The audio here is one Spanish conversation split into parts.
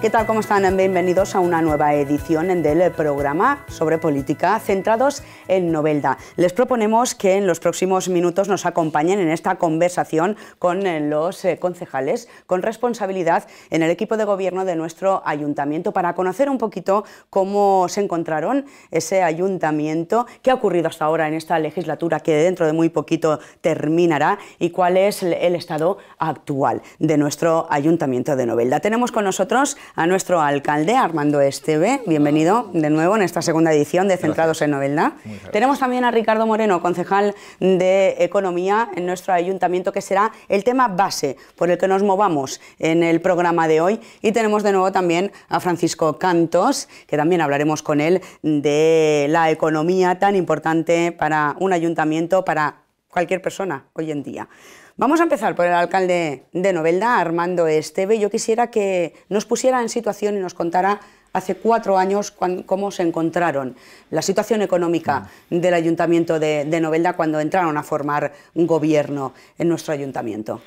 ¿Qué tal? ¿Cómo están? Bienvenidos a una nueva edición del programa sobre política centrados en Novelda. Les proponemos que en los próximos minutos nos acompañen en esta conversación con los concejales con responsabilidad en el equipo de gobierno de nuestro ayuntamiento para conocer un poquito cómo se encontraron ese ayuntamiento, qué ha ocurrido hasta ahora en esta legislatura que dentro de muy poquito terminará y cuál es el estado actual de nuestro ayuntamiento de Novelda. Tenemos con nosotros a nuestro alcalde, Armando Esteve. Bienvenido de nuevo en esta segunda edición de Centrados en Novelda. Tenemos también a Ricardo Moreno, concejal de Economía en nuestro ayuntamiento, que será el tema base por el que nos movamos en el programa de hoy. Y tenemos de nuevo también a Francisco Cantos, que también hablaremos con él de la economía tan importante para un ayuntamiento, para cualquier persona hoy en día. Vamos a empezar por el alcalde de Novelda, Armando Esteve. Yo quisiera que nos pusiera en situación y nos contara hace 4 años cómo se encontraron la situación económica del ayuntamiento de Novelda cuando entraron a formar un gobierno en nuestro ayuntamiento.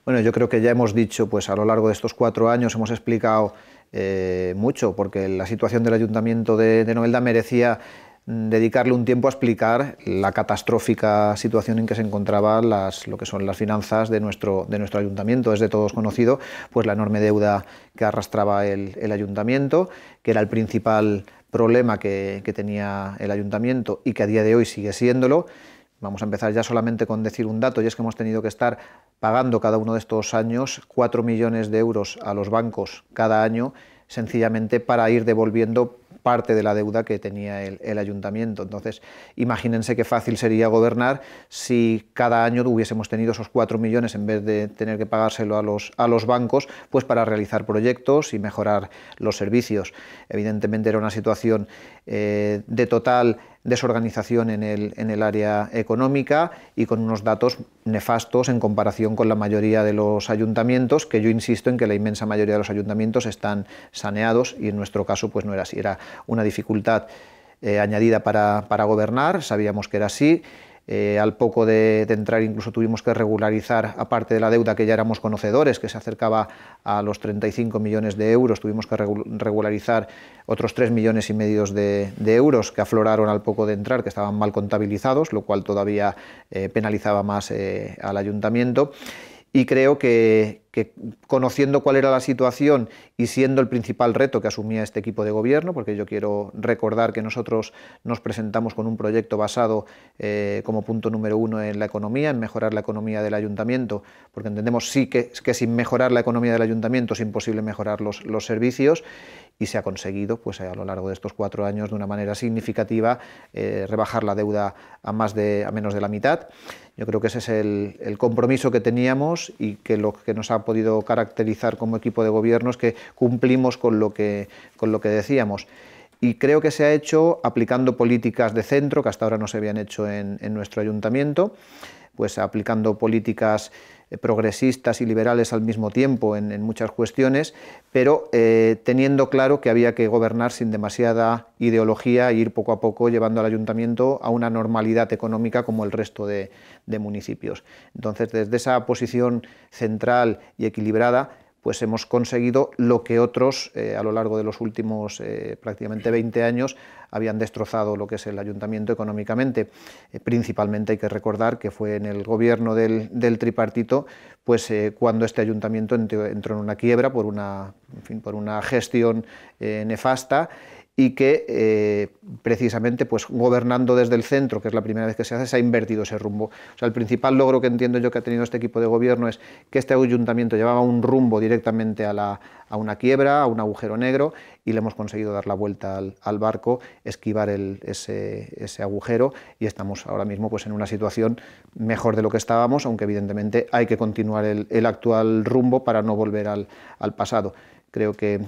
Bueno, yo creo que ya hemos dicho, pues a lo largo de estos 4 años hemos explicado mucho, porque la situación del ayuntamiento de Novelda merecía dedicarle un tiempo a explicar la catastrófica situación en que se encontraban lo que son las finanzas de nuestro ayuntamiento. Es de todos conocido pues la enorme deuda que arrastraba el ayuntamiento, que era el principal problema que tenía el ayuntamiento y que a día de hoy sigue siéndolo. Vamos a empezar ya solamente con decir un dato, y es que hemos tenido que estar pagando cada uno de estos años 4 millones de euros a los bancos cada año, sencillamente para ir devolviendo parte de la deuda que tenía el ayuntamiento. Entonces, imagínense qué fácil sería gobernar si cada año hubiésemos tenido esos 4 millones en vez de tener que pagárselo a los bancos, pues para realizar proyectos y mejorar los servicios. Evidentemente era una situación de total desorganización en el área económica y con unos datos nefastos en comparación con la mayoría de los ayuntamientos, que yo insisto en que la inmensa mayoría de los ayuntamientos están saneados y en nuestro caso pues no era así, era una dificultad añadida para gobernar, sabíamos que era así. Al poco de entrar incluso tuvimos que regularizar, aparte de la deuda que ya éramos conocedores, que se acercaba a los 35 millones de euros, tuvimos que regularizar otros 3,5 millones de euros que afloraron al poco de entrar, que estaban mal contabilizados, lo cual todavía penalizaba más al ayuntamiento. Y creo que conociendo cuál era la situación y siendo el principal reto que asumía este equipo de gobierno, porque yo quiero recordar que nosotros nos presentamos con un proyecto basado como punto número 1 en la economía, en mejorar la economía del ayuntamiento, porque entendemos sí que sin mejorar la economía del ayuntamiento es imposible mejorar los servicios, y se ha conseguido pues a lo largo de estos 4 años de una manera significativa rebajar la deuda a menos de la mitad. Yo creo que ese es el compromiso que teníamos y que lo que nos ha podido caracterizar como equipo de gobierno es que cumplimos con lo que decíamos. Y creo que se ha hecho aplicando políticas de centro que hasta ahora no se habían hecho en nuestro ayuntamiento, pues aplicando políticas progresistas y liberales al mismo tiempo en muchas cuestiones, pero teniendo claro que había que gobernar sin demasiada ideología e ir poco a poco llevando al ayuntamiento a una normalidad económica como el resto de municipios. Entonces, desde esa posición central y equilibrada, pues hemos conseguido lo que otros a lo largo de los últimos prácticamente 20 años habían destrozado lo que es el ayuntamiento económicamente. Principalmente hay que recordar que fue en el gobierno del tripartito pues cuando este ayuntamiento entró en una quiebra por una gestión nefasta, y que precisamente pues gobernando desde el centro, que es la primera vez que se hace, se ha invertido ese rumbo. O sea, el principal logro que entiendo yo que ha tenido este equipo de gobierno es que este ayuntamiento llevaba un rumbo directamente a una quiebra, a un agujero negro, y le hemos conseguido dar la vuelta al barco, esquivar ese agujero, y estamos ahora mismo pues en una situación mejor de lo que estábamos, aunque evidentemente hay que continuar el actual rumbo para no volver al pasado. Creo que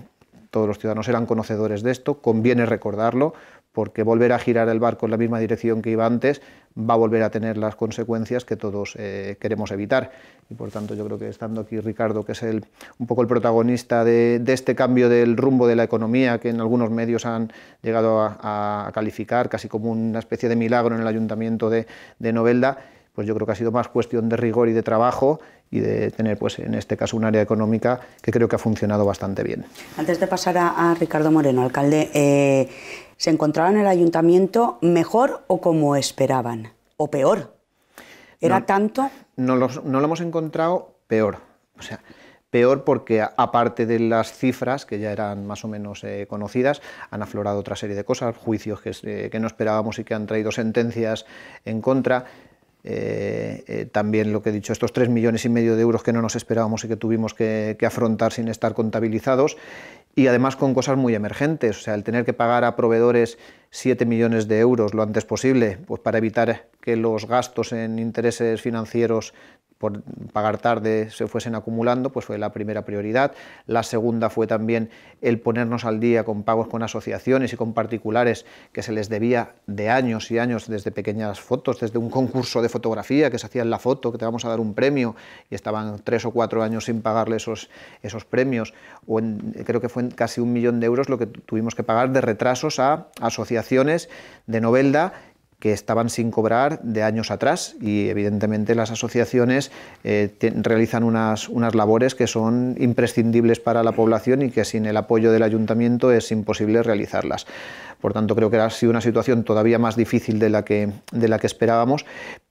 todos los ciudadanos eran conocedores de esto, conviene recordarlo, porque volver a girar el barco en la misma dirección que iba antes va a volver a tener las consecuencias que todos queremos evitar. Y por tanto yo creo que estando aquí Ricardo, que es un poco el protagonista de este cambio del rumbo de la economía, que en algunos medios han llegado a calificar casi como una especie de milagro en el ayuntamiento de Novelda, pues yo creo que ha sido más cuestión de rigor y de trabajo y de tener, pues en este caso, un área económica que creo que ha funcionado bastante bien. Antes de pasar a Ricardo Moreno, alcalde, ¿se encontraba en el ayuntamiento mejor o como esperaban? ¿O peor? ¿Era tanto? No lo hemos encontrado peor. O sea, peor porque, aparte de las cifras, que ya eran más o menos conocidas, han aflorado otra serie de cosas, juicios que no esperábamos y que han traído sentencias en contra. También lo que he dicho, estos 3,5 millones de euros que no nos esperábamos y que tuvimos que afrontar sin estar contabilizados, y además con cosas muy emergentes, o sea, el tener que pagar a proveedores 7 millones de euros lo antes posible, pues para evitar que los gastos en intereses financieros por pagar tarde se fuesen acumulando, pues fue la primera prioridad. La segunda fue también el ponernos al día con pagos con asociaciones y con particulares que se les debía de años y años, desde pequeñas fotos, desde un concurso de fotografía que se hacía en la foto, que te vamos a dar un premio, y estaban 3 o 4 años sin pagarle esos premios, o creo que fue en casi 1 millón de euros lo que tuvimos que pagar de retrasos a asociaciones de Novelda que estaban sin cobrar de años atrás, y evidentemente las asociaciones realizan unas labores que son imprescindibles para la población y que sin el apoyo del ayuntamiento es imposible realizarlas. Por tanto, creo que ha sido una situación todavía más difícil de la que esperábamos,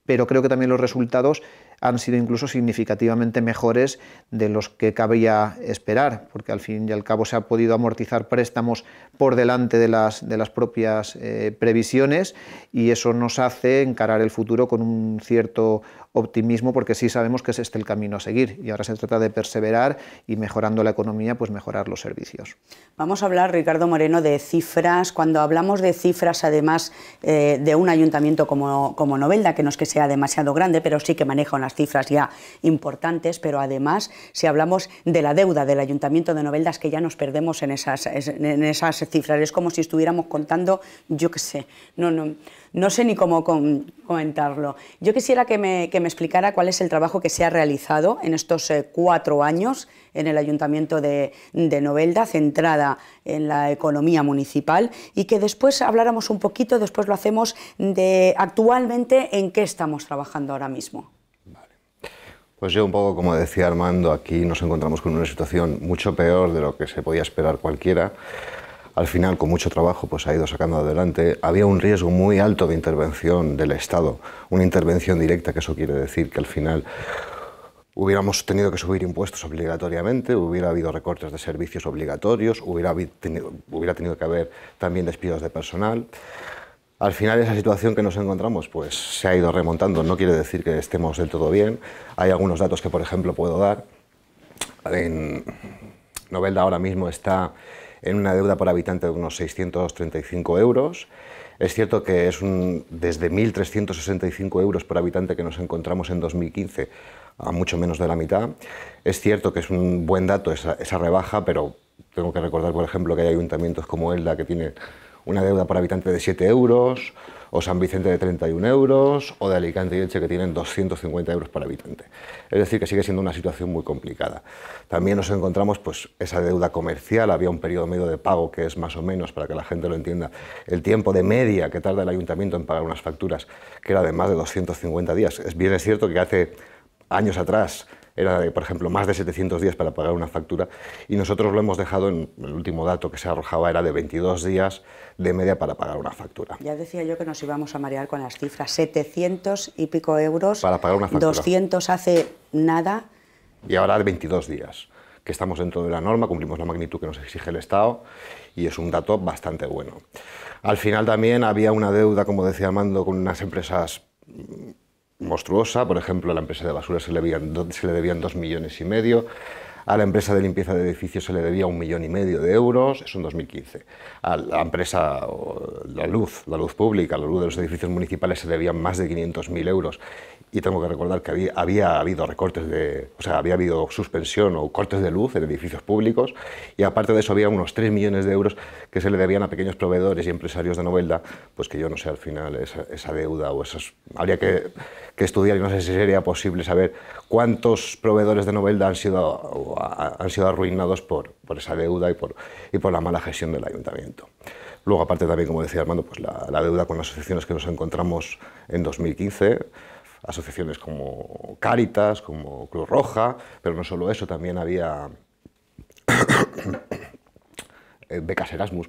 pero creo que también los resultados han sido incluso significativamente mejores de los que cabía esperar, porque al fin y al cabo se ha podido amortizar préstamos por delante de las propias previsiones, y eso nos hace encarar el futuro con un cierto optimismo, porque sí sabemos que es este el camino a seguir, y ahora se trata de perseverar y, mejorando la economía, pues mejorar los servicios. Vamos a hablar, Ricardo Moreno, de cifras. Cuando hablamos de cifras, además de un ayuntamiento como Novelda, que no es que sea demasiado grande, pero sí que maneja unas cifras ya importantes, pero además, si hablamos de la deuda del ayuntamiento de Novelda, es que ya nos perdemos en esas cifras. Es como si estuviéramos contando, yo qué sé, no sé ni cómo comentarlo. Yo quisiera que me explicara cuál es el trabajo que se ha realizado en estos 4 años en el Ayuntamiento de Novelda, centrada en la economía municipal, y que después habláramos un poquito, después lo hacemos, de actualmente en qué estamos trabajando ahora mismo. Vale. Pues yo, un poco como decía Armando, aquí nos encontramos con una situación mucho peor de lo que se podía esperar cualquiera. Al final, con mucho trabajo, pues ha ido sacando adelante. Había un riesgo muy alto de intervención del Estado, una intervención directa, que eso quiere decir que al final hubiéramos tenido que subir impuestos obligatoriamente, hubiera habido recortes de servicios obligatorios, hubiera tenido que haber también despidos de personal. Al final, esa situación que nos encontramos pues se ha ido remontando. No quiere decir que estemos del todo bien. Hay algunos datos que, por ejemplo, puedo dar. En Novelda ahora mismo está en una deuda por habitante de unos 635 euros. Es cierto que es desde 1.365 euros por habitante que nos encontramos en 2015 a mucho menos de la mitad. Es cierto que es un buen dato esa rebaja, pero tengo que recordar, por ejemplo, que hay ayuntamientos como Elda que tienen una deuda por habitante de 7 euros, o San Vicente de 31 euros, o de Alicante y Elche que tienen 250 euros por habitante. Es decir, que sigue siendo una situación muy complicada. También nos encontramos pues esa deuda comercial. Había un periodo medio de pago que es más o menos, para que la gente lo entienda, el tiempo de media que tarda el ayuntamiento en pagar unas facturas, que era de más de 250 días. Bien es cierto que hace años atrás era de, por ejemplo, más de 700 días para pagar una factura, y nosotros lo hemos dejado en el último dato que se arrojaba, era de 22 días de media para pagar una factura. Ya decía yo que nos íbamos a marear con las cifras, 700 y pico euros para pagar una factura. 200 hace nada. Y ahora de 22 días, que estamos dentro de la norma, cumplimos la magnitud que nos exige el Estado, y es un dato bastante bueno. Al final también había una deuda, como decía Armando, con unas empresas monstruosa. Por ejemplo, a la empresa de basura se le debían 2,5 millones, a la empresa de limpieza de edificios se le debía 1,5 millones de euros, eso en 2015. A la empresa, la luz pública, la luz de los edificios municipales se debían más de 500.000 euros. Y tengo que recordar que había habido recortes había habido suspensión o cortes de luz en edificios públicos, y aparte de eso había unos 3 millones de euros que se le debían a pequeños proveedores y empresarios de Novelda, pues que yo no sé al final esa deuda o esos... Habría que estudiar, y no sé si sería posible saber cuántos proveedores de Novelda han sido arruinados por esa deuda y por la mala gestión del ayuntamiento. Luego, aparte también, como decía Armando, pues la deuda con las asociaciones que nos encontramos en 2015, asociaciones como Cáritas, como Cruz Roja, pero no solo eso, también había becas Erasmus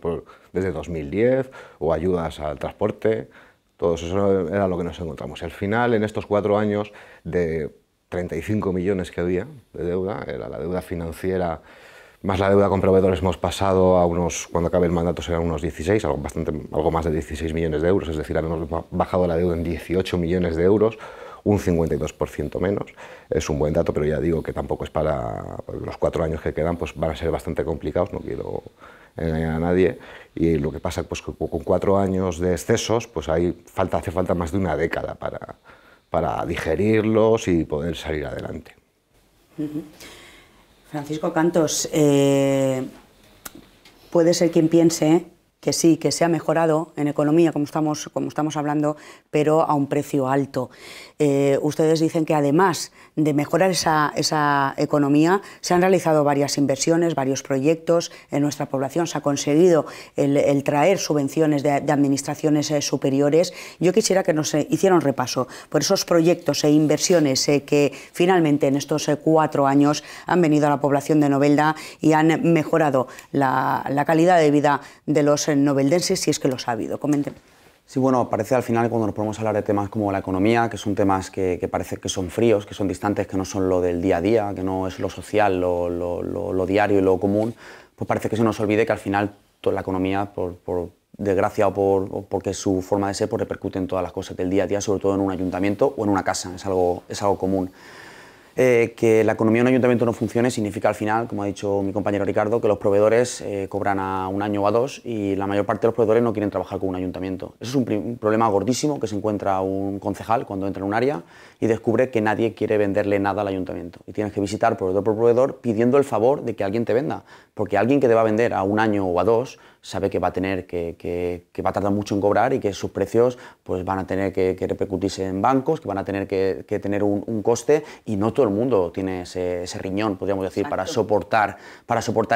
desde 2010 o ayudas al transporte. Todo eso era lo que nos encontramos. Al final, en estos 4 años, de 35 millones que había de deuda, era la deuda financiera más la deuda con proveedores, hemos pasado a unos, cuando acabe el mandato serán unos 16, algo más de 16 millones de euros, es decir, hemos bajado la deuda en 18 millones de euros, un 52% menos. Es un buen dato, pero ya digo que tampoco es para los 4 años que quedan, pues van a ser bastante complicados, no quiero engañar a nadie, y lo que pasa pues que con 4 años de excesos, pues hace falta más de una década para digerirlos y poder salir adelante. Francisco Cantos, puede ser quien piense que sí, que se ha mejorado en economía, como estamos hablando, pero a un precio alto. Ustedes dicen que además de mejorar esa economía, se han realizado varias inversiones, varios proyectos en nuestra población, se ha conseguido el traer subvenciones de administraciones superiores. Yo quisiera que nos hiciera un repaso por esos proyectos e inversiones que finalmente en estos 4 años han venido a la población de Novelda y han mejorado la calidad de vida de los noveldenses, si es que los ha habido. Comenten. Sí, bueno, parece al final cuando nos ponemos a hablar de temas como la economía, que son temas que parece que son fríos, que son distantes, que no son lo del día a día, que no es lo social, lo diario y lo común, pues parece que se nos olvide que al final toda la economía, por desgracia o porque su forma de ser, pues repercute en todas las cosas del día a día, sobre todo en un ayuntamiento o en una casa, es algo común. Que la economía de un ayuntamiento no funcione significa al final, como ha dicho mi compañero Ricardo, que los proveedores cobran a 1 año o a 2 y la mayor parte de los proveedores no quieren trabajar con un ayuntamiento. Eso es un problema gordísimo que se encuentra un concejal cuando entra en un área y descubre que nadie quiere venderle nada al ayuntamiento. Y tienes que visitar proveedor por proveedor pidiendo el favor de que alguien te venda, porque alguien que te va a vender a 1 año o a 2 sabe que va a tener que va a tardar mucho en cobrar y que sus precios pues van a tener que repercutirse en bancos, que van a tener que tener un coste, y no todo el mundo tiene ese riñón, podríamos decir, para soportar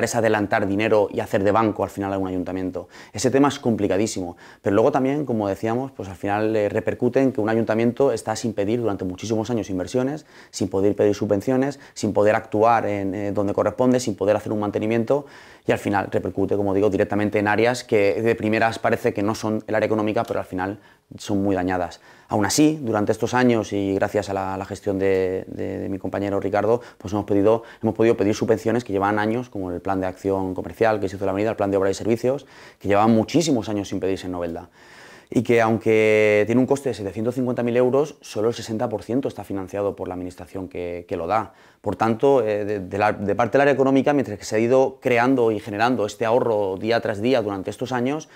ese adelantar dinero y hacer de banco al final a un ayuntamiento. Ese tema es complicadísimo, pero luego también, como decíamos, pues al final repercute en que un ayuntamiento está sin pedir durante muchísimos años inversiones, sin poder pedir subvenciones, sin poder actuar en donde corresponde, sin poder hacer un mantenimiento, y al final repercute, como digo, directamente en áreas que de primeras parece que no son el área económica, pero al final son muy dañadas. Aún así, durante estos años y gracias a la gestión de mi compañero Ricardo, pues hemos podido pedir subvenciones que llevaban años, como el plan de acción comercial que se hizo en la avenida, el plan de obras y servicios, que llevaban muchísimos años sin pedirse en Novelda. Y que aunque tiene un coste de 750.000 euros, solo el 60% está financiado por la administración que lo da. Por tanto, de parte del área económica, mientras que se ha ido creando y generando este ahorro día tras día durante estos años,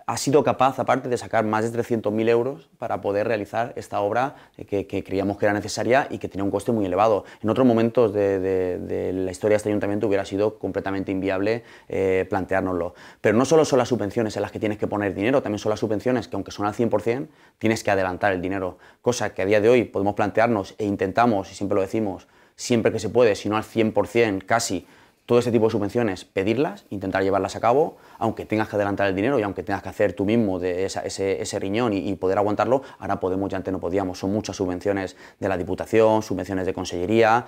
ha sido capaz, aparte de sacar más de 300.000 euros para poder realizar esta obra que creíamos que era necesaria y que tenía un coste muy elevado. En otros momentos de la historia de este ayuntamiento hubiera sido completamente inviable planteárnoslo. Pero no solo son las subvenciones en las que tienes que poner dinero, también son las subvenciones que, aunque son al 100%, tienes que adelantar el dinero, cosa que a día de hoy podemos plantearnos e intentamos, y siempre lo decimos, siempre que se puede, si no al 100%, casi, todo ese tipo de subvenciones, pedirlas, intentar llevarlas a cabo, aunque tengas que adelantar el dinero y aunque tengas que hacer tú mismo de ese riñón y poder aguantarlo. Ahora podemos, ya antes no podíamos. Son muchas subvenciones de la Diputación, subvenciones de Consellería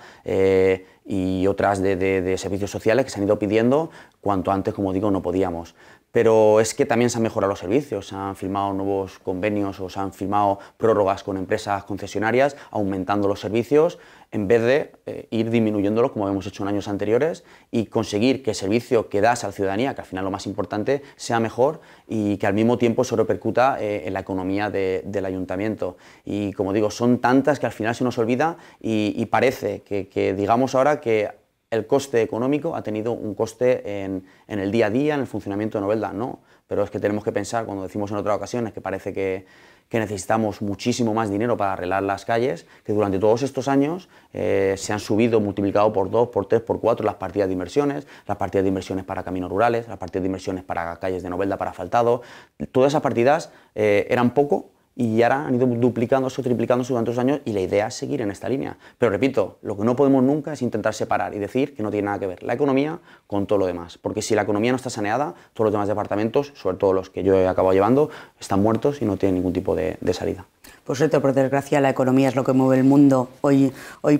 y otras de servicios sociales que se han ido pidiendo cuanto antes, como digo, no podíamos. Pero es que también se han mejorado los servicios, se han firmado nuevos convenios o se han firmado prórrogas con empresas concesionarias, aumentando los servicios, en vez de ir disminuyéndolos como hemos hecho en años anteriores, y conseguir que el servicio que das a la ciudadanía, que al final lo más importante, sea mejor y que al mismo tiempo eso repercuta en la economía del ayuntamiento. Y como digo, son tantas que al final se nos olvida y parece que digamos ahora que el coste económico ha tenido un coste en el día a día, en el funcionamiento de Novelda. No, pero es que tenemos que pensar, cuando decimos en otras ocasiones que parece que necesitamos muchísimo más dinero para arreglar las calles, que durante todos estos años se han subido, multiplicado por 2, por 3, por 4 las partidas de inversiones, las partidas de inversiones para caminos rurales, las partidas de inversiones para calles de Novelda, para asfaltado. Todas esas partidas eran poco, y ahora han ido duplicándose o triplicándose durante los años, y la idea es seguir en esta línea. Pero repito, lo que no podemos nunca es intentar separar y decir que no tiene nada que ver la economía con todo lo demás, porque si la economía no está saneada, todos los demás departamentos, sobre todo los que yo he acabado llevando, están muertos y no tienen ningún tipo de salida. Por suerte o por desgracia, la economía es lo que mueve el mundo hoy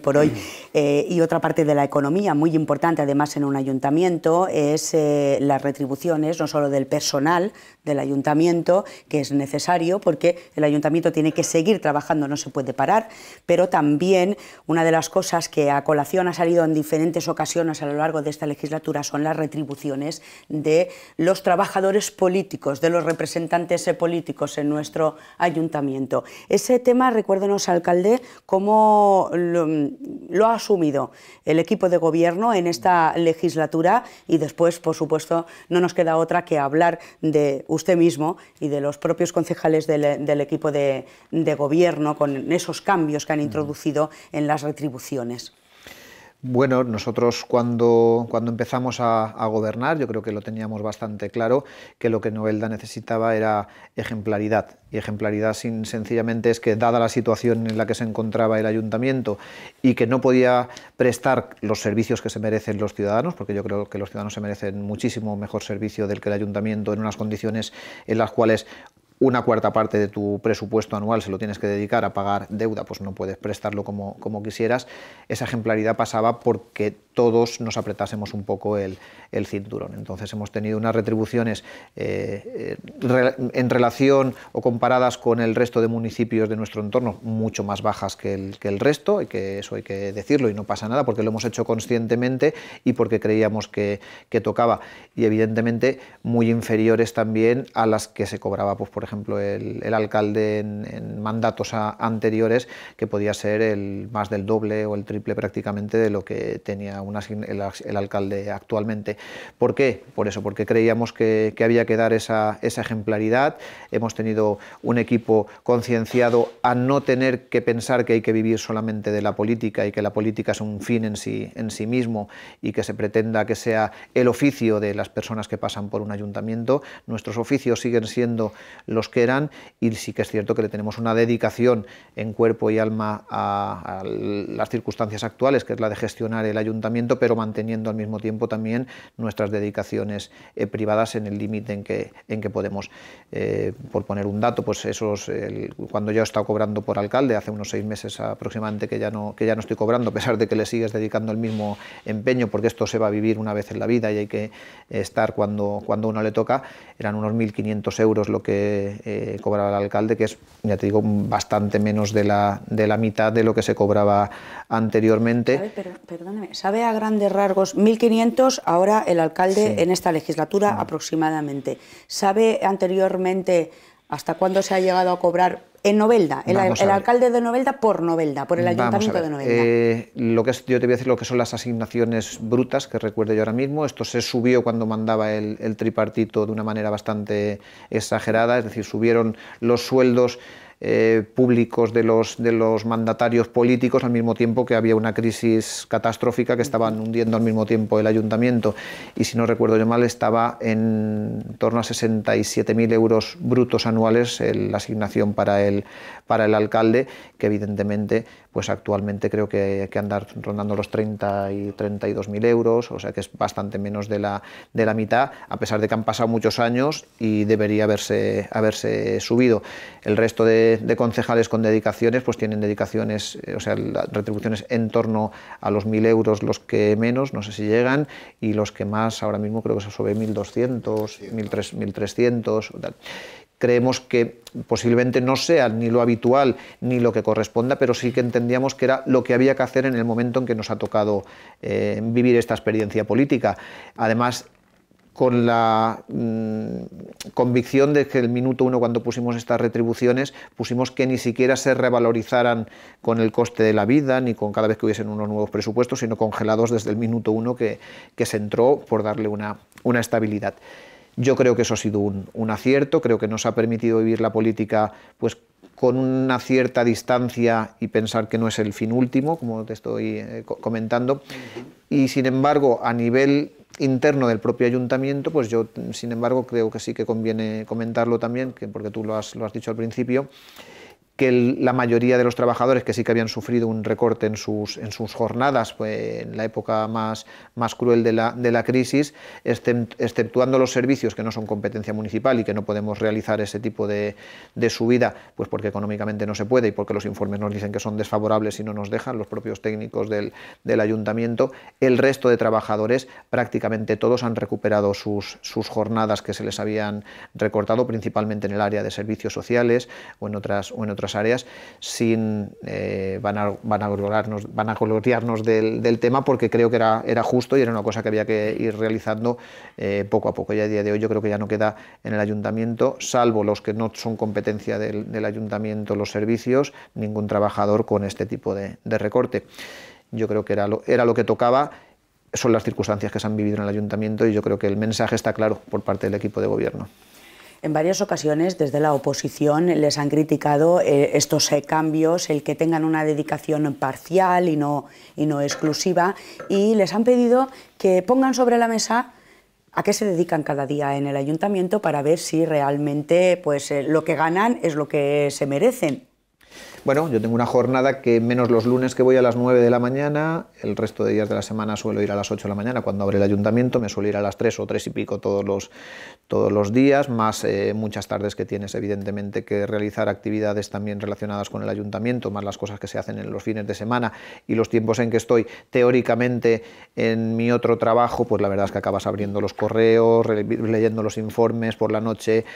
por hoy. Y otra parte de la economía muy importante, además, en un ayuntamiento, es las retribuciones, no solo del personal del ayuntamiento, que es necesario porque el ayuntamiento tiene que seguir trabajando, no se puede parar, pero también una de las cosas que a colación ha salido en diferentes ocasiones a lo largo de esta legislatura son las retribuciones de los trabajadores políticos, de los representantes políticos en nuestro ayuntamiento. Ese tema, recuérdenos, alcalde, cómo lo ha asumido el equipo de gobierno en esta legislatura, y después, por supuesto, no nos queda otra que hablar de usted mismo y de los propios concejales del equipo de gobierno con esos cambios que han introducido en las retribuciones. Bueno, nosotros cuando empezamos a gobernar, yo creo que lo teníamos bastante claro, que lo que Novelda necesitaba era ejemplaridad. Y ejemplaridad sencillamente es que, dada la situación en la que se encontraba el ayuntamiento y que no podía prestar los servicios que se merecen los ciudadanos, porque yo creo que los ciudadanos se merecen muchísimo mejor servicio del que el ayuntamiento, en unas condiciones en las cuales una cuarta parte de tu presupuesto anual se lo tienes que dedicar a pagar deuda, pues no puedes prestarlo como quisieras. Esa ejemplaridad pasaba porque todos nos apretásemos un poco el cinturón. Entonces hemos tenido unas retribuciones en relación o comparadas con el resto de municipios de nuestro entorno mucho más bajas que el resto, y que eso hay que decirlo y no pasa nada, porque lo hemos hecho conscientemente y porque creíamos que tocaba, y evidentemente muy inferiores también a las que se cobraba, pues, por ejemplo, el alcalde en mandatos anteriores, que podía ser más del doble o el triple prácticamente de lo que tenía el alcalde actualmente. ¿Por qué? Por eso, porque creíamos que había que dar esa ejemplaridad. Hemos tenido un equipo concienciado a no tener que pensar que hay que vivir solamente de la política y que la política es un fin en sí mismo, y que se pretenda que sea el oficio de las personas que pasan por un ayuntamiento. Nuestros oficios siguen siendo los que eran, y sí que es cierto que le tenemos una dedicación en cuerpo y alma a las circunstancias actuales, que es la de gestionar el ayuntamiento, pero manteniendo al mismo tiempo también nuestras dedicaciones privadas en el límite en que podemos. Por poner un dato, pues cuando yo he estado cobrando por alcalde, hace unos 6 meses aproximadamente que ya no estoy cobrando, a pesar de que le sigues dedicando el mismo empeño, porque esto se va a vivir una vez en la vida y hay que estar cuando uno le toca. Eran unos 1.500 euros lo que cobraba el alcalde, que es, ya te digo, bastante menos de la mitad de lo que se cobraba anteriormente. Perdóneme, ¿sabe a grandes rasgos 1.500 ahora el alcalde sí. en esta legislatura aproximadamente? ¿Sabe anteriormente hasta cuándo se ha llegado a cobrar en Novelda, el alcalde de Novelda, por el ayuntamiento de Novelda? Yo te voy a decir lo que son las asignaciones brutas, que recuerdo yo ahora mismo. Esto se subió cuando mandaba el tripartito de una manera bastante exagerada, es decir, subieron los sueldos públicos de los mandatarios políticos, al mismo tiempo que había una crisis catastrófica que estaban hundiendo al mismo tiempo el ayuntamiento, y si no recuerdo yo mal estaba en torno a 67.000 euros brutos anuales la asignación para el alcalde, que evidentemente pues actualmente creo que andar rondando los 30 y 32.000 euros, o sea que es bastante menos de la mitad, a pesar de que han pasado muchos años y debería haberse subido. El resto de concejales con dedicaciones pues tienen dedicaciones, o sea, las retribuciones en torno a los 1.000 euros, los que menos, no sé si llegan, y los que más ahora mismo creo que son sobre 1.200, 1.300. Creemos que posiblemente no sea ni lo habitual ni lo que corresponda, pero sí que entendíamos que era lo que había que hacer en el momento en que nos ha tocado vivir esta experiencia política. Además, con la convicción de que el minuto 1, cuando pusimos estas retribuciones, pusimos que ni siquiera se revalorizaran con el coste de la vida, ni con cada vez que hubiesen unos nuevos presupuestos, sino congelados desde el minuto 1 que se entró, por darle una estabilidad. Yo creo que eso ha sido un acierto, creo que nos ha permitido vivir la política pues con una cierta distancia y pensar que no es el fin último, como te estoy comentando. Y sin embargo, a nivel interno del propio ayuntamiento, pues yo, sin embargo, creo que sí que conviene comentarlo también, porque tú lo has dicho al principio, que la mayoría de los trabajadores que sí que habían sufrido un recorte en sus jornadas, pues, en la época más cruel de la crisis, exceptuando los servicios que no son competencia municipal y que no podemos realizar ese tipo de subida, pues porque económicamente no se puede y porque los informes nos dicen que son desfavorables y no nos dejan los propios técnicos del ayuntamiento, el resto de trabajadores, prácticamente todos han recuperado sus jornadas que se les habían recortado, principalmente en el área de servicios sociales o en otras áreas, sin vanagloriarnos del tema, porque creo que era justo y era una cosa que había que ir realizando poco a poco. Y a día de hoy yo creo que ya no queda en el ayuntamiento, salvo los que no son competencia del ayuntamiento, los servicios, ningún trabajador con este tipo de recorte. Yo creo que era lo que tocaba, son las circunstancias que se han vivido en el ayuntamiento y yo creo que el mensaje está claro por parte del equipo de gobierno. En varias ocasiones desde la oposición les han criticado estos cambios, el que tengan una dedicación parcial y no exclusiva, y les han pedido que pongan sobre la mesa a qué se dedican cada día en el ayuntamiento para ver si realmente pues, lo que ganan es lo que se merecen. Bueno, yo tengo una jornada que, menos los lunes que voy a las 9 de la mañana, el resto de días de la semana suelo ir a las 8 de la mañana cuando abre el ayuntamiento, me suelo ir a las 3 o 3 y pico todos los días, más muchas tardes que tienes evidentemente que realizar actividades también relacionadas con el ayuntamiento, más las cosas que se hacen en los fines de semana y los tiempos en que estoy teóricamente en mi otro trabajo, pues la verdad es que acabas abriendo los correos, leyendo los informes por la noche.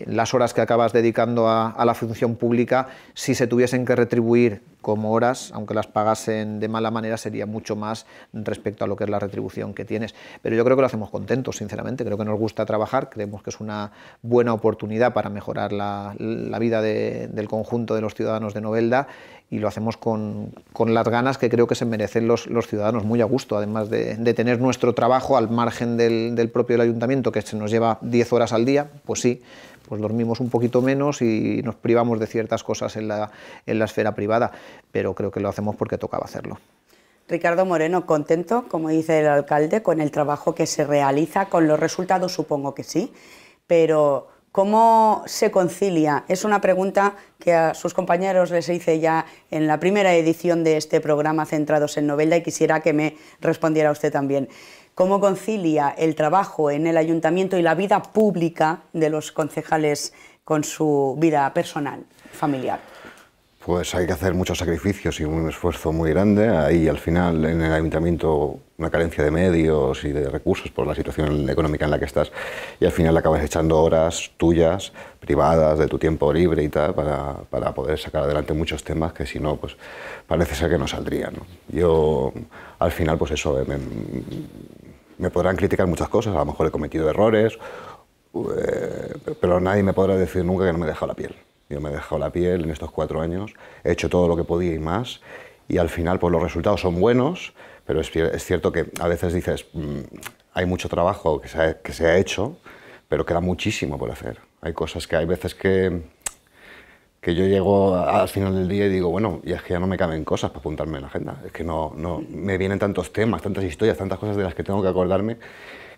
Las horas que acabas dedicando a la función pública, si se tuviesen que retribuir como horas, aunque las pagasen de mala manera, sería mucho más respecto a lo que es la retribución que tienes. Pero yo creo que lo hacemos contentos, sinceramente. Creo que nos gusta trabajar, creemos que es una buena oportunidad para mejorar la vida del conjunto de los ciudadanos de Novelda, y lo hacemos con las ganas que creo que se merecen los ciudadanos, muy a gusto, además de tener nuestro trabajo al margen del propio ayuntamiento, que se nos lleva 10 horas al día, pues sí, pues dormimos un poquito menos y nos privamos de ciertas cosas en la esfera privada, pero creo que lo hacemos porque tocaba hacerlo. Ricardo Moreno, ¿contento, como dice el alcalde, con el trabajo que se realiza? Con los resultados supongo que sí, pero ¿cómo se concilia? Es una pregunta que a sus compañeros les hice ya en la primera edición de este programa Centrados en Novelda y quisiera que me respondiera usted también. ¿Cómo concilia el trabajo en el ayuntamiento y la vida pública de los concejales con su vida personal, familiar? Pues hay que hacer muchos sacrificios y un esfuerzo muy grande. Hay al final en el ayuntamiento una carencia de medios y de recursos por la situación económica en la que estás, y al final acabas echando horas tuyas, privadas, de tu tiempo libre y tal, para poder sacar adelante muchos temas que si no, pues parece ser que no saldrían, ¿no? Yo al final, pues eso, me podrán criticar muchas cosas, a lo mejor he cometido errores, pero nadie me podrá decir nunca que no me he dejado la piel. Yo me he dejado la piel en estos 4 años, he hecho todo lo que podía y más, y al final pues los resultados son buenos, pero es cierto que a veces dices, hay mucho trabajo que se ha hecho, pero queda muchísimo por hacer. Hay cosas que hay veces que yo llego al final del día y digo, bueno, y es que ya no me caben cosas para apuntarme en la agenda, es que no me vienen tantos temas, tantas historias, tantas cosas de las que tengo que acordarme,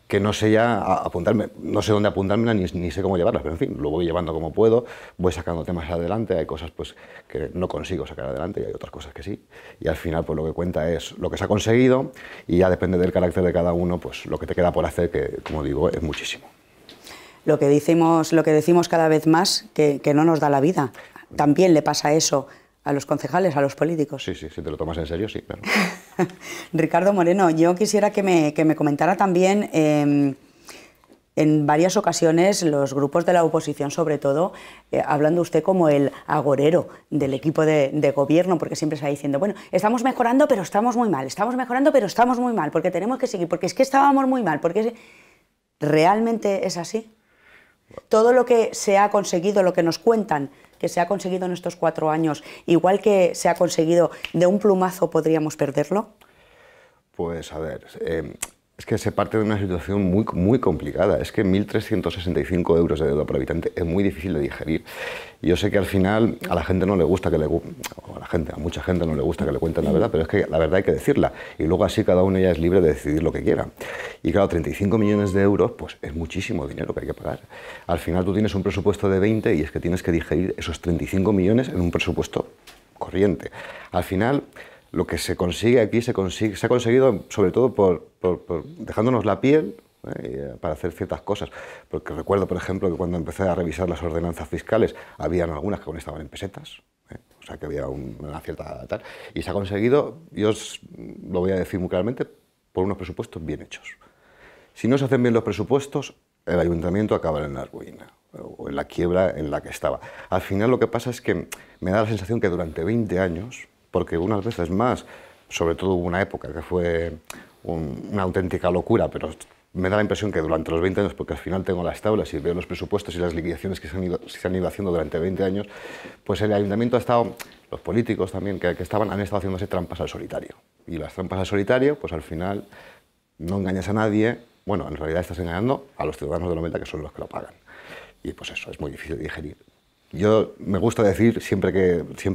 que no sé ya apuntarme, no sé dónde apuntármelas ni sé cómo llevarlas, pero en fin, lo voy llevando como puedo, voy sacando temas adelante, hay cosas pues que no consigo sacar adelante y hay otras cosas que sí, y al final pues lo que cuenta es lo que se ha conseguido y ya depende del carácter de cada uno, pues lo que te queda por hacer, que como digo, es muchísimo. Lo que decimos cada vez más, que no nos da la vida, también le pasa eso a los concejales, a los políticos. Sí, si te lo tomas en serio, sí, claro. Ricardo Moreno, yo quisiera que me comentara también, en varias ocasiones los grupos de la oposición, sobre todo, hablando usted como el agorero del equipo de gobierno, porque siempre está diciendo, bueno, estamos mejorando pero estamos muy mal, estamos mejorando pero estamos muy mal, porque tenemos que seguir, porque es que estábamos muy mal, porque ¿realmente es así? Todo lo que se ha conseguido, lo que nos cuentan que se ha conseguido en estos 4 años, igual que se ha conseguido, de un plumazo podríamos perderlo. Pues a ver, Es que se parte de una situación muy complicada. Es que 1.365 euros de deuda por habitante es muy difícil de digerir. Yo sé que al final a la gente no le gusta que le... a mucha gente no le gusta que le cuenten la verdad, pero es que la verdad hay que decirla. Y luego así cada uno ya es libre de decidir lo que quiera. Y claro, 35 millones de euros pues es muchísimo dinero que hay que pagar. Al final tú tienes un presupuesto de 20 y es que tienes que digerir esos 35 millones en un presupuesto corriente. Al final... Lo que se consigue aquí se ha conseguido sobre todo por dejándonos la piel para hacer ciertas cosas. Porque recuerdo, por ejemplo, que cuando empecé a revisar las ordenanzas fiscales, habían algunas que aún estaban en pesetas, o sea que había una cierta tal. Y se ha conseguido, yo os lo voy a decir muy claramente, por unos presupuestos bien hechos. Si no se hacen bien los presupuestos, el ayuntamiento acaba en la ruina o en la quiebra en la que estaba. Al final lo que pasa es que me da la sensación que durante 20 años, porque unas veces más, sobre todo hubo una época que fue una auténtica locura, pero me da la impresión que durante los 20 años, porque al final tengo las tablas y veo los presupuestos y las liquidaciones que se han ido haciendo durante 20 años, pues el ayuntamiento ha estado, los políticos también que han estado haciéndose trampas al solitario. Y las trampas al solitario, pues al final no engañas a nadie, bueno, en realidad estás engañando a los ciudadanos de Novelda, que son los que lo pagan. Y pues eso, es muy difícil de digerir. Yo me gusta decir siempre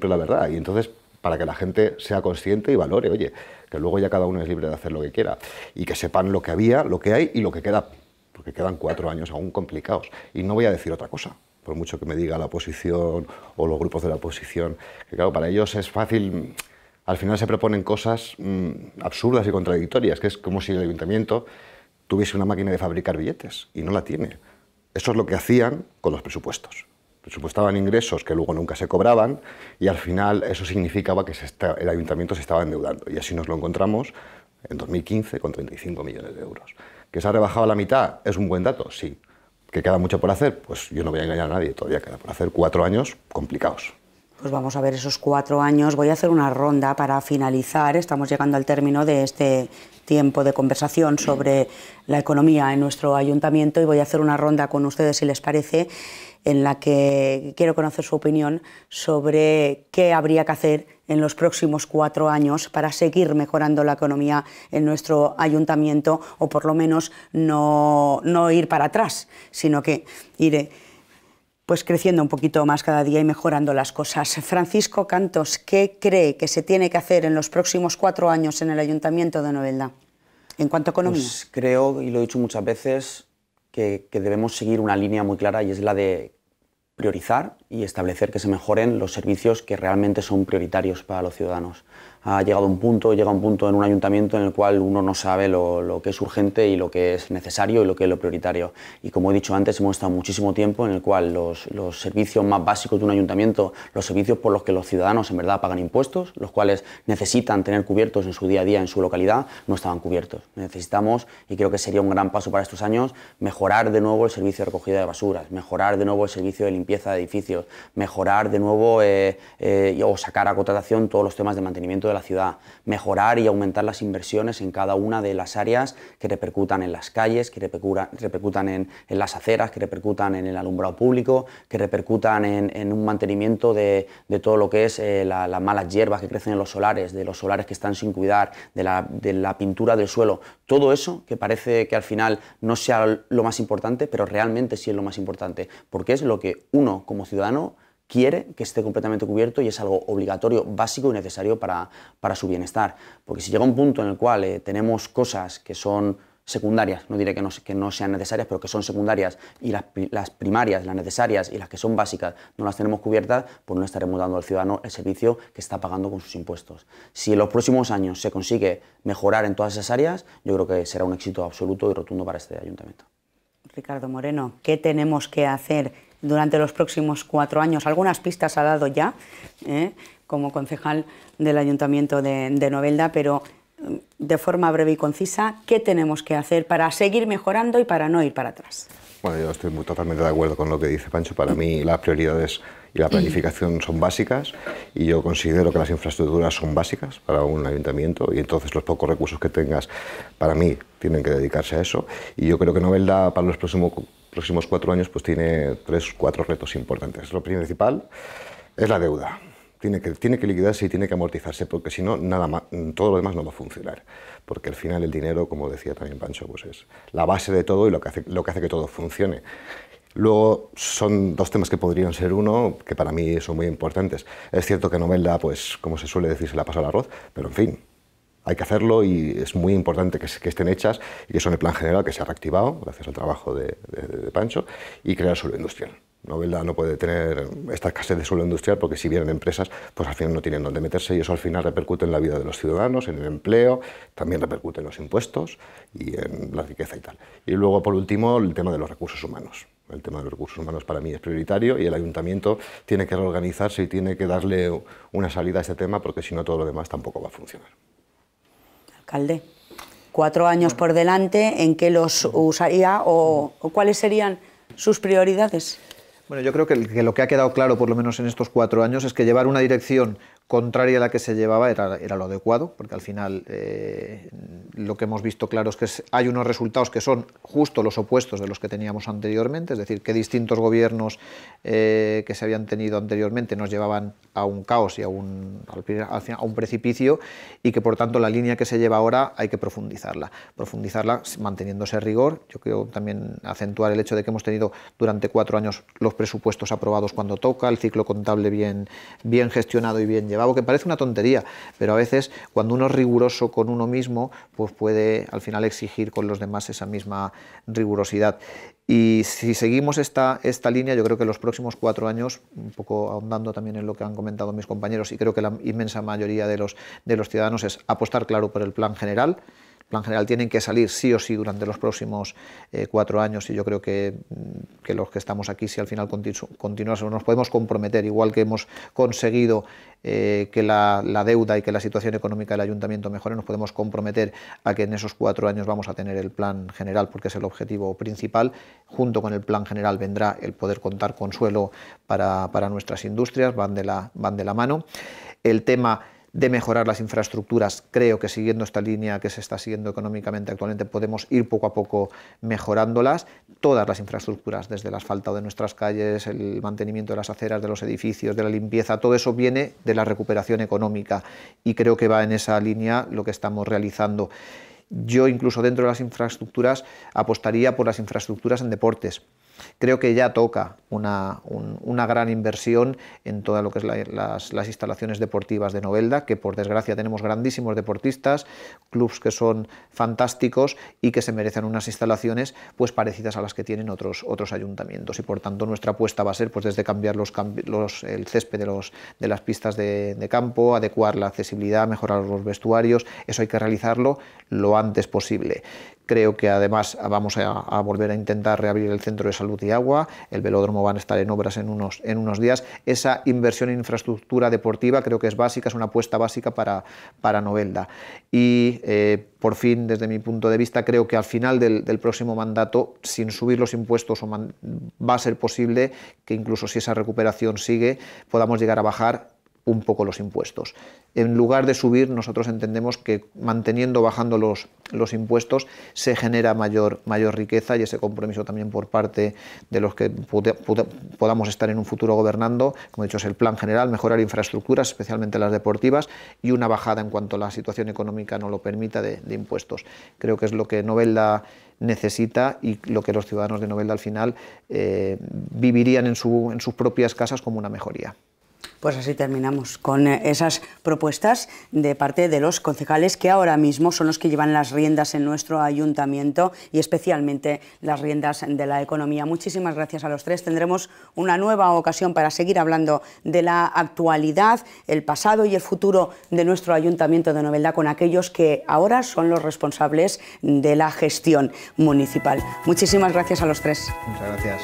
la verdad, y entonces para que la gente sea consciente y valore, oye, que luego ya cada uno es libre de hacer lo que quiera y que sepan lo que había, lo que hay y lo que queda, porque quedan 4 años aún complicados. Y no voy a decir otra cosa, por mucho que me diga la oposición o los grupos de la oposición, que claro, para ellos es fácil, al final se proponen cosas absurdas y contradictorias, que es como si el ayuntamiento tuviese una máquina de fabricar billetes y no la tiene. Eso es lo que hacían con los presupuestos. Presupuestaban ingresos que luego nunca se cobraban y al final eso significaba que el ayuntamiento se estaba endeudando. Y así nos lo encontramos en 2015 con 35 millones de euros. ¿Que se ha rebajado a la mitad? ¿Es un buen dato? Sí. ¿Que queda mucho por hacer? Pues yo no voy a engañar a nadie, todavía queda por hacer 4 años complicados. Pues vamos a ver esos 4 años. Voy a hacer una ronda para finalizar. Estamos llegando al término de este tiempo de conversación sobre la economía en nuestro ayuntamiento y voy a hacer una ronda con ustedes, si les parece, en la que quiero conocer su opinión sobre qué habría que hacer en los próximos 4 años para seguir mejorando la economía en nuestro ayuntamiento o por lo menos no ir para atrás, sino que ir pues creciendo un poquito más cada día y mejorando las cosas. Francisco Cantos, ¿qué cree que se tiene que hacer en los próximos 4 años en el Ayuntamiento de Novelda en cuanto a economía? Pues creo, y lo he dicho muchas veces, que debemos seguir una línea muy clara y es la de priorizar y establecer que se mejoren los servicios que realmente son prioritarios para los ciudadanos. Llega un punto en un ayuntamiento en el cual uno no sabe lo que es urgente y lo que es necesario y lo que es lo prioritario. Y como he dicho antes, hemos estado muchísimo tiempo en el cual los servicios más básicos de un ayuntamiento, los servicios por los que los ciudadanos en verdad pagan impuestos, los cuales necesitan tener cubiertos en su día a día, en su localidad, no estaban cubiertos. Necesitamos, y creo que sería un gran paso para estos años, mejorar de nuevo el servicio de recogida de basuras, mejorar de nuevo el servicio de limpieza de edificios, mejorar de nuevo o sacar a contratación todos los temas de mantenimiento de la ciudad, mejorar y aumentar las inversiones en cada una de las áreas que repercutan en las calles, que repercutan en las aceras, que repercutan en el alumbrado público, que repercutan en un mantenimiento de todo lo que es las malas hierbas que crecen en los solares, de los solares que están sin cuidar, de la pintura del suelo. Todo eso que parece que al final no sea lo más importante, pero realmente sí es lo más importante, porque es lo que uno como ciudadano quiere que esté completamente cubierto y es algo obligatorio, básico y necesario para su bienestar. Porque si llega un punto en el cual tenemos cosas que son secundarias, no diré que no sean necesarias, pero que son secundarias y las primarias, las necesarias y las que son básicas no las tenemos cubiertas, pues no estaremos dando al ciudadano el servicio que está pagando con sus impuestos. Si en los próximos años se consigue mejorar en todas esas áreas, yo creo que será un éxito absoluto y rotundo para este ayuntamiento. Ricardo Moreno, ¿qué tenemos que hacer durante los próximos 4 años? Algunas pistas ha dado ya, como concejal del Ayuntamiento de Novelda, pero de forma breve y concisa, ¿qué tenemos que hacer para seguir mejorando y para no ir para atrás? Bueno, yo estoy totalmente de acuerdo con lo que dice Pancho. Para mí las prioridades y la planificación son básicas y yo considero que las infraestructuras son básicas para un ayuntamiento y entonces los pocos recursos que tengas, para mí, tienen que dedicarse a eso. Y yo creo que Novelda para los próximos 4 años pues tiene 3 o 4 retos importantes. Lo principal es la deuda. tiene que liquidarse y tiene que amortizarse, porque si no, nada más, todo lo demás no va a funcionar. Porque al final el dinero, como decía también Pancho, pues es la base de todo y lo que hace que todo funcione. Luego son dos temas que podrían ser uno, que para mí son muy importantes. Es cierto que Novelda, pues como se suele decir, se la pasa al arroz, pero en fin, hay que hacerlo y es muy importante que estén hechas y que son el plan general que se ha reactivado gracias al trabajo de Pancho y crear suelo industrial. Novelda no puede tener esta escasez de suelo industrial porque si vienen empresas, pues al final no tienen dónde meterse y eso al final repercute en la vida de los ciudadanos, en el empleo, también repercute en los impuestos y en la riqueza y tal. Y luego, por último, el tema de los recursos humanos. El tema de los recursos humanos para mí es prioritario y el ayuntamiento tiene que reorganizarse y tiene que darle una salida a este tema porque si no todo lo demás tampoco va a funcionar. Alcalde, 4 años por delante, ¿en qué los usaría o cuáles serían sus prioridades? Bueno, yo creo que lo que ha quedado claro, por lo menos en estos 4 años, es que llevar una dirección contraria a la que se llevaba era lo adecuado, porque al final lo que hemos visto claro es que hay unos resultados que son justo los opuestos de los que teníamos anteriormente, es decir, que distintos gobiernos que se habían tenido anteriormente nos llevaban a un caos y a un precipicio y que por tanto la línea que se lleva ahora hay que profundizarla manteniendo ese rigor. Yo quiero también acentuar el hecho de que hemos tenido durante 4 años los presupuestos aprobados cuando toca, el ciclo contable bien gestionado y bien llevado, que parece una tontería, pero a veces cuando uno es riguroso con uno mismo, pues puede al final exigir con los demás esa misma rigurosidad. Y si seguimos esta línea, yo creo que los próximos 4 años, un poco ahondando también en lo que han comentado mis compañeros, y creo que la inmensa mayoría de los ciudadanos, es apostar claro por el plan general. El plan general tienen que salir sí o sí durante los próximos 4 años y yo creo que los que estamos aquí, si al final continuamos, nos podemos comprometer, igual que hemos conseguido que la deuda y que la situación económica del ayuntamiento mejore, nos podemos comprometer a que en esos 4 años vamos a tener el plan general, porque es el objetivo principal. Junto con el plan general vendrá el poder contar con suelo para nuestras industrias, van de la mano. El tema de mejorar las infraestructuras, creo que siguiendo esta línea que se está siguiendo económicamente actualmente podemos ir poco a poco mejorándolas. Todas las infraestructuras, desde el asfaltado de nuestras calles, el mantenimiento de las aceras, de los edificios, de la limpieza, todo eso viene de la recuperación económica y creo que va en esa línea lo que estamos realizando. Yo incluso dentro de las infraestructuras apostaría por las infraestructuras en deportes. Creo que ya toca una gran inversión en todo lo que es las instalaciones deportivas de Novelda, que por desgracia tenemos grandísimos deportistas, clubs que son fantásticos y que se merecen unas instalaciones pues parecidas a las que tienen otros ayuntamientos y por tanto nuestra apuesta va a ser pues desde cambiar el césped de las pistas de campo, adecuar la accesibilidad, mejorar los vestuarios, eso hay que realizarlo lo antes posible. Creo que además vamos a volver a intentar reabrir el centro de salud y agua, el velódromo van a estar en obras en unos días. Esa inversión en infraestructura deportiva creo que es básica, es una apuesta básica para Novelda. Y por fin, desde mi punto de vista, creo que al final del próximo mandato, sin subir los impuestos, va a ser posible que incluso si esa recuperación sigue, podamos llegar a bajar un poco los impuestos. En lugar de subir, nosotros entendemos que bajando los impuestos se genera mayor riqueza y ese compromiso también por parte de los que podamos estar en un futuro gobernando, como he dicho, es el plan general, mejorar infraestructuras, especialmente las deportivas, y una bajada en cuanto la situación económica no lo permita de impuestos. Creo que es lo que Novelda necesita y lo que los ciudadanos de Novelda al final vivirían en sus propias casas como una mejoría. Pues así terminamos con esas propuestas de parte de los concejales que ahora mismo son los que llevan las riendas en nuestro ayuntamiento y especialmente las riendas de la economía. Muchísimas gracias a los tres. Tendremos una nueva ocasión para seguir hablando de la actualidad, el pasado y el futuro de nuestro ayuntamiento de Novelda con aquellos que ahora son los responsables de la gestión municipal. Muchísimas gracias a los tres. Muchas gracias.